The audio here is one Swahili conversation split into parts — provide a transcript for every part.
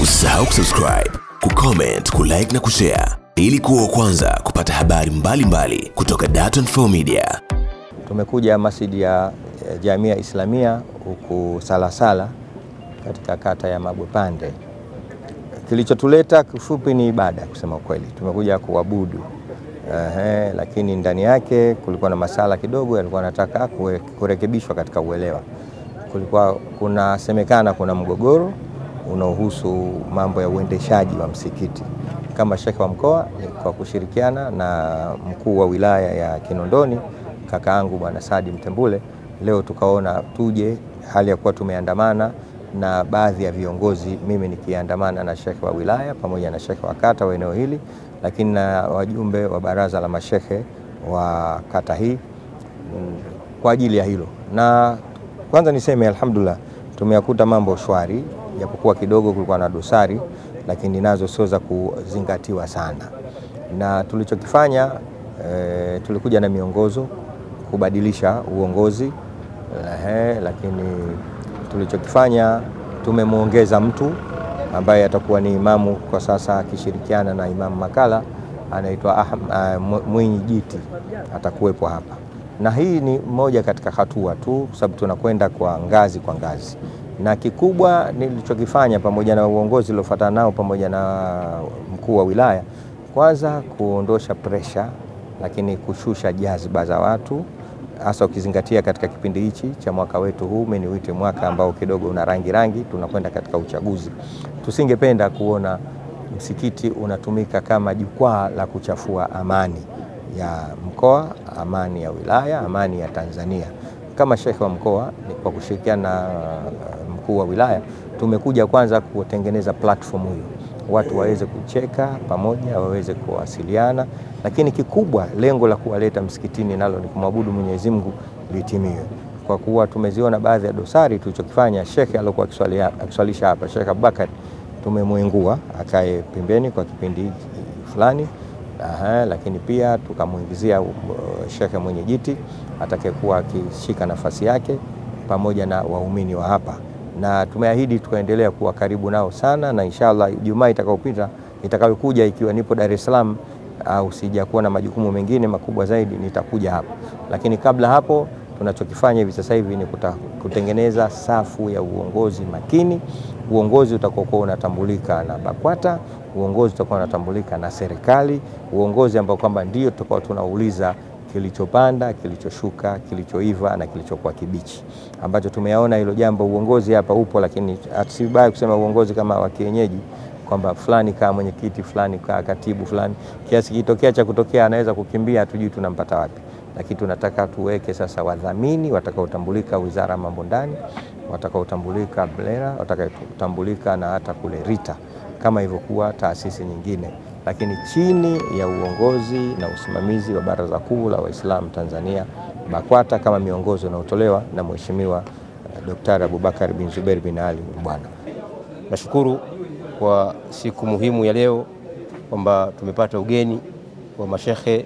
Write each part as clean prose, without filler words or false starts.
Usisahau kusubscribe, kucomment, kulike na kushare ili kuwa wa kwanza kupata habari mbalimbali kutoka Dar24 Media. Tumekuja masjidi ya Jamia Islamia huku Salasala katika kata ya Mabwepande. Kilichotuleta kifupi ni ibada, kusema kweli. Tumekuja kuabudu. Lakini ndani yake kulikuwa na masala kidogo yalikuwa nataka kurekebishwa katika uelewa. Kulikuwa kunasemekana kuna mgogoro unaohusu mambo ya uendeshaji wa msikiti. Kama Sheikh wa mkoa kwa kushirikiana na mkuu wa wilaya ya Kinondoni kakaangu Bwana Saadi Mtembule, leo tukaona tuje, hali ya kuwa tumeandamana na baadhi ya viongozi, mimi nikiandamana na Sheikh wa wilaya pamoja na Sheikh wa kata wa eneo hili, lakini na wajumbe wa baraza la mashehe wa kata hii kwa ajili ya hilo. Na kwanza niseme alhamdulillah, tumeyakuta mambo shwari, japokuwa kidogo kulikuwa na dosari, lakini nazo sio za kuzingatiwa sana. Na tulichokifanya tulikuja na miongozo kubadilisha uongozi, lakini tulichokifanya tumemuongeza mtu ambaye atakuwa ni imamu kwa sasa akishirikiana na Imam Makala, anaitwa Mwinyi Jiti, atakuwepo hapa. Na hii ni moja katika hatua tu, kwa sababu tunakwenda kwa ngazi. Na kikubwa nilichokifanya pamoja na uongozi uliofuatana nao pamoja na mkuu wa wilaya, kwanza kuondosha pressure, lakini kushusha jazba za watu, hasa ukizingatia katika kipindi hichi cha mwaka wetu huu, umeniwite mwaka ambao kidogo una rangi, tunakwenda katika uchaguzi. Tusingependa kuona msikiti unatumika kama jukwaa la kuchafua amani ya mkoa, amani ya wilaya, amani ya Tanzania. Kama Sheikh wa mkoa kwa kushirikiana na mkuu wa wilaya, tumekuja kwanza kutengeneza platform hiyo, watu waweze kucheka pamoja, waweze kuwasiliana, lakini kikubwa lengo la kuwaleta msikitini nalo ni kumwabudu Mwenyezi Mungu litimie. Kwa kuwa tumeziona baadhi ya dosari, tulichokifanya Sheikh aliyokuwa akiswalisha hapa, Sheikh Abubakar, tumemwengua akae pembeni kwa kipindi fulani. Lakini pia tukamuingizia Sheikh Mwinyi Jiti atakayekuwa akishika nafasi yake pamoja na waumini wa hapa, na tumeahidi tukaendelea kuwa karibu nao sana, na inshallah Ijumaa itakayokuja ikiwa nipo Dar es Salaam au sijakuwa na majukumu mengine makubwa zaidi, nitakuja hapa. Lakini kabla hapo, tunachokifanya hivi sasa hivi ni kutengeneza safu ya uongozi makini. Uongozi utakokuwa unatambulika na BAKWATA, uongozi utakuwa unatambulika na serikali, uongozi ambao kwamba ndio tutakuwa tunauliza kilichopanda, kilichoshuka, kilichoiva na kilichokuwa kibichi, ambacho tumeyaona hilo jambo. Uongozi hapa upo, lakini asibaya kusema uongozi kama wa kienyeji kwamba fulani kama mwenyekiti, fulani kama katibu, fulani kiasi kitokea cha kutokea anaweza kukimbia, hatujui tunampata wapi. Lakini tunataka tuweke sasa wadhamini watakaotambulika Wizara ya Mambo Ndani, watakaotambulika BLERA, watakaotambulika na hata kule RITA kama ilivyokuwa taasisi nyingine, lakini chini ya uongozi na usimamizi wa Baraza Kuu la Waislamu Tanzania, BAKWATA, kama miongozo inayotolewa na Mheshimiwa Dr. Abubakar bin Zubair bin Ali Bwana. Nashukuru kwa siku muhimu ya leo kwamba tumepata ugeni wa mashehe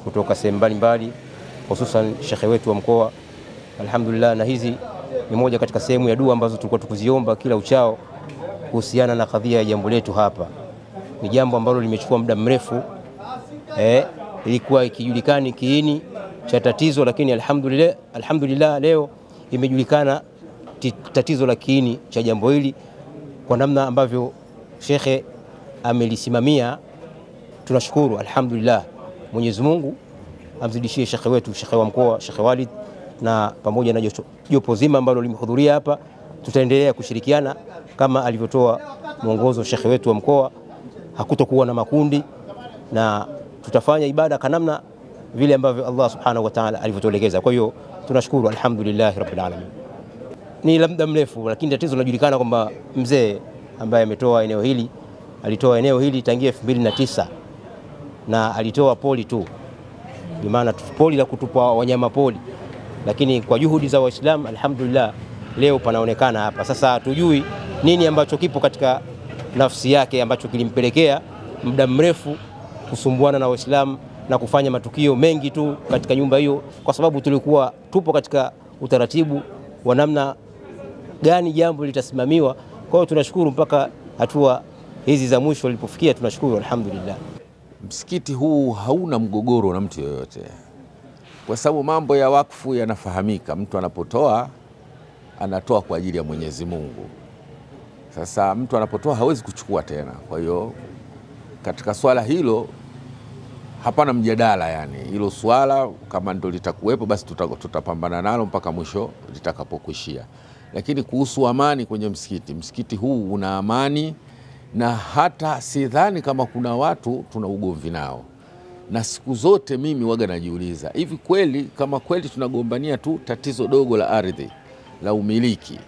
kutoka sehemu mbalimbali, hususan shekhe wetu wa mkoa. Alhamdulillah, na hizi ni moja katika sehemu ya dua ambazo tulikuwa tukiziomba kila uchao kuhusiana na kadhia ya jambo letu hapa. Ni jambo ambalo limechukua muda mrefu, ilikuwa ikijulikani kiini cha tatizo, lakini alhamdulillah leo imejulikana tatizo la kiini cha jambo hili kwa namna ambavyo shekhe amelisimamia. Tunashukuru alhamdulillah. Mwenyezi Mungu amzidishie shekhe wetu, shekhe wa mkoa, Shekhe Walid, na pamoja na jopo zima ambalo limehudhuria hapa. Tutaendelea kushirikiana kama alivyotoa mwongozo shekhe wetu wa mkoa, hakutokuwa na makundi, na tutafanya ibada kanamna vile ambavyo Allah subhanahu wa ta'ala alivyotuelekeza. Kwa hiyo tunashukuru alhamdulillah rabbil alamin. Ni muda mrefu, lakini tatizo linajulikana kwamba mzee ambaye ametoa eneo hili, alitoa eneo hili tangia 2009 na alitoa poli tu, kwa maana poli la kutupa wanyama poli, lakini kwa juhudi za Waislamu alhamdulillah leo panaonekana hapa. Sasa hatujui nini ambacho kipo katika nafsi yake ambacho kilimpelekea muda mrefu kusumbuana na Waislamu na kufanya matukio mengi tu katika nyumba hiyo, kwa sababu tulikuwa tupo katika utaratibu wa namna gani jambo litasimamiwa. Kwa hiyo tunashukuru mpaka hatua hizi za mwisho walipofikia, tunashukuru alhamdulillah. Msikiti huu hauna mgogoro na mtu yoyote, kwa sababu mambo ya wakfu yanafahamika. Mtu anapotoa anatoa kwa ajili ya Mwenyezi Mungu. Sasa mtu anapotoa hawezi kuchukua tena. Kwa hiyo katika swala hilo hapana mjadala, yani hilo swala kama ndo litakuwepo basi tutapambana nalo mpaka mwisho litakapokuishia. Lakini kuhusu amani kwenye msikiti huu una amani, na hata sidhani kama kuna watu tuna ugomvi nao. Na siku zote mimi waga najiuliza, hivi kweli kama kweli tunagombania tu tatizo dogo la ardhi la umiliki,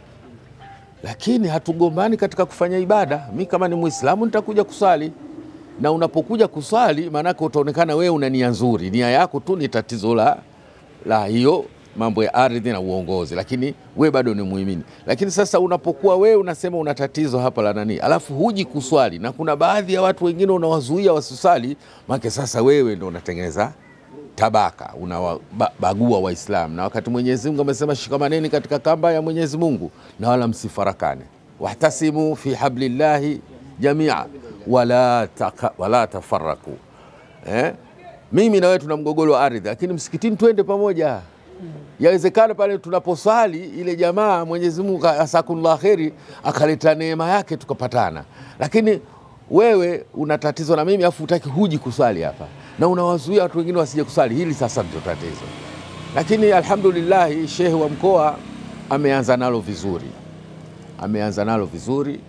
lakini hatugombani katika kufanya ibada? Mimi kama ni Muislamu nitakuja kusali, na unapokuja kusali maanake utaonekana wewe una nia nzuri, nia yako tu ni tatizo la hiyo mambo ya ardhi na uongozi, lakini we bado ni muumini. Lakini sasa unapokuwa we unasema una tatizo hapa la nani, alafu huji kuswali, na kuna baadhi ya watu wengine unawazuia wasisali, maana sasa wewe ndio unatengeneza tabaka, unawabagua Waislamu. Na wakati Mwenyezi Mungu amesema shikamaneni katika kamba ya Mwenyezi Mungu na wala msifarakane, wahtasimu fi hablillahi jamia wala tafarraku. Mimi na wewe tuna mgogoro wa ardhi, lakini msikitini twende pamoja. Yawezekana pale tunaposali ile jamaa Mwenyezi Mungu asakullah kheri akaleta neema yake tukapatana, lakini wewe una tatizo na mimi afu utaki huji kusali hapa na unawazuia watu wengine wasije kusali. Hili sasa ndio tatizo. Lakini alhamdulillah shehe wa mkoa ameanza nalo vizuri,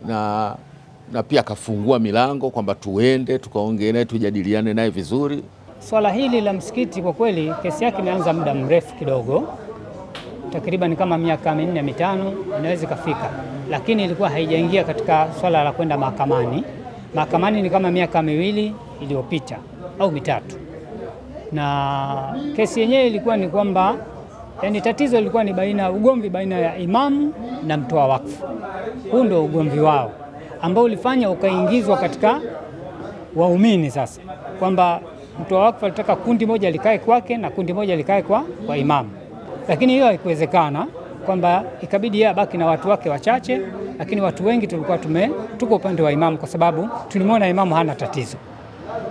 na pia akafungua milango kwamba tuende tukaongee naye tujadiliane naye vizuri. Swala hili la msikiti kwa kweli kesi yake imeanza muda mrefu kidogo, takriban kama miaka 4-5 inaweza kufika, lakini ilikuwa haijaingia katika swala la kwenda mahakamani. Mahakamani ni kama miaka 2 iliyopita au 3, na kesi yenyewe ilikuwa ni kwamba yani tatizo lilikuwa ni ugomvi baina ya imamu na mtoa wakfu. Huu ndio ugomvi wao ambao ulifanya ukaingizwa katika waumini sasa, kwamba mtoa wakfu alitaka kundi moja likae kwake na kundi moja likae kwa imamu, lakini hiyo haikuwezekana, kwamba ikabidi yeye abaki na watu wake wachache, lakini watu wengi tulikuwa tuko upande wa imamu, kwa sababu tulimwona imamu hana tatizo.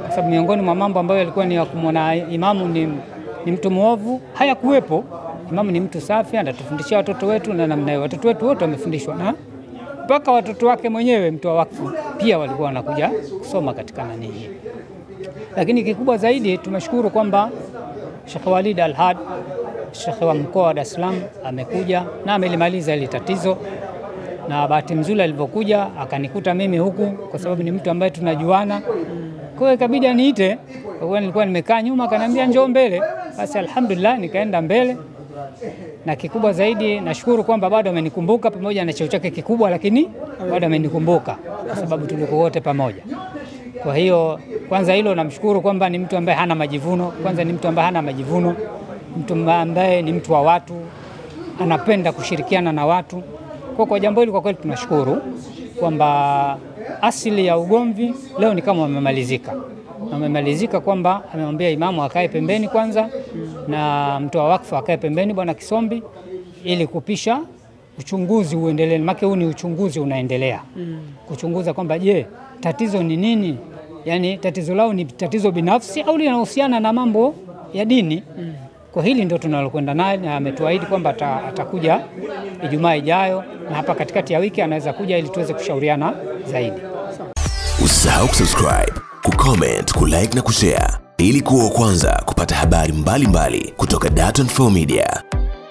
Kwa sababu miongoni mwa mambo ambayo yalikuwa ni ya kumwona imamu ni mtu muovu hayakuwepo. Imamu ni mtu safi, anatufundishia watoto wetu, na namna hiyo watoto wetu wote wamefundishwa, na mpaka watoto wake mwenyewe mtoa wakfu pia walikuwa wanakuja kusoma katika nani hii. Lakini kikubwa zaidi tumeshukuru kwamba Sheikh Walid Al-Had, Sheikh wa mkoa wa Dar es Salaam, amekuja na amelimaliza ile tatizo, na bahati nzuri alipokuja akanikuta mimi huku, kwa sababu ni mtu ambaye tunajuana. Kwa hiyo ikabidi aniite, kwa sababu nilikuwa nimekaa nyuma, akaniambia njoo mbele. Basi alhamdulillah nikaenda mbele, na kikubwa zaidi nashukuru kwamba bado amenikumbuka, pamoja na cheo chake kikubwa, lakini bado amenikumbuka kwa sababu tulikuwa wote pamoja. Kwa hiyo kwanza hilo namshukuru kwamba ni mtu ambaye hana majivuno. Kwanza ni mtu ambaye hana majivuno, mtu ambaye ni mtu wa watu, anapenda kushirikiana na watu. Kwa jambo hili kwa kweli tunashukuru kwamba asili ya ugomvi leo ni kama wamemalizika, kwamba amemwambia imamu akae pembeni kwanza na mtoa wakfu akae pembeni, bwana Kisombi, ili kupisha uchunguzi uendelee. Maana huu ni uchunguzi unaendelea kuchunguza kwamba je, tatizo ni nini? Yani tatizo lao ni tatizo binafsi au linahusiana na mambo ya dini? Kwa hili ndio tunalokwenda naye, na ametuahidi kwamba atakuja Ijumaa ijayo, na hapa katikati ya wiki anaweza kuja ili tuweze kushauriana zaidi. Usisahau kusubscribe, kucomment, kulike na kushare ili kuwa wa kwanza kupata habari mbalimbali kutoka Dar24 Media.